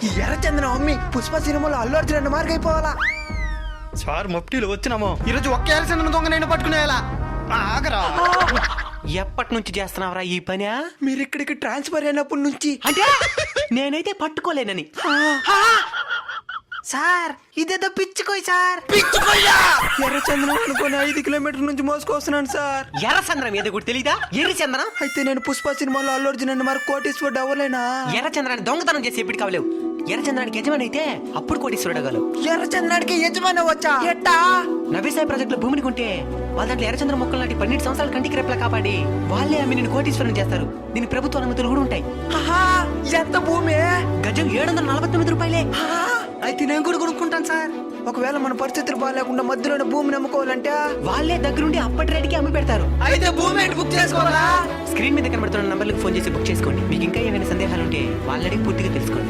ఈ ఎర్రచందనం అమ్మి పుష్ప సినిమాలో అల్లు అర్జున్ అన్న మార్గ అయిపోవాలా. సార్ మఫ్టీలో వచ్చినామో ఈరోజు ఒక్క ఎర్రచందనం దొంగ నేను పట్టుకునేలా ఆగరా. ఎప్పటి నుంచి చేస్తున్నావరా ఈ పని? మీరు ఇక్కడికి ట్రాన్స్ఫర్ అయినప్పటి నుంచి. అంటే నేనైతే పట్టుకోలేనని. సార్ ఇదేదో పిచ్చుకోయ్ సార్. ఎర్రచందనం అనుకుని 5 కిలోమీటర్ల నుంచి మోసుకొస్తున్నాను సార్. ఎర్ర చంద్రం ఏదో కూడా తెలీదా? ఎర్ర చంద్రం అయితే నేను పుష్ప సినిమాలో అల్లు అర్జున్ అన్న మరి కోటీశ్వరుడు అవ్వలేనా? ఎర్ర చంద్రాన్ని దొంగతనం చేసి ఎప్పుడు కావలేవు. ఎర్ర చంద్రానికి యజమాని అయితే అప్పుడు కోటీశ్వరుడు అవ్వగలవు. ఎర్రచందనానికి యజమాని వచ్చా ఎట్టా? నవ్యసాయి ప్రాజెక్ట్ లో భూమిని కొంటే వాళ్ళ దాంట్లో ఎర్రచంద్ర మొక్కలు నాటి 12 సంవత్సరాల కంటికి రెప్పలా కాపాడి వాళ్ళే అమ్మి నిన్ను కోటీశ్వరుని చేస్తారు. దీని ప్రభుత్వ అనుమతులు కూడా ఉంటాయి. ఎంత భూమి? గజం 749 రూపాయలే. అయితే నేను కూడా కొనుక్కుంటాను సార్. ఒకవేళ మన పరిస్థితులు బాగాలేకుండా మధ్యలోనే భూమిని అమ్ముకోవాలంటే వాళ్ళే దగ్గరుండి అప్పటి రేటుకి అమ్మి పెడతారు. అయితే భూమి ఏంటి బుక్ చేసుకోవాలా? స్క్రీన్ మీద కనబడుతున్న నంబర్లకు ఫోన్ చేసి బుక్ చేసుకోండి. మీకు ఇంకా ఏమైనా సందేహాలు ఉంటే వాళ్ళని పూర్తిగా తెలుసుకోండి.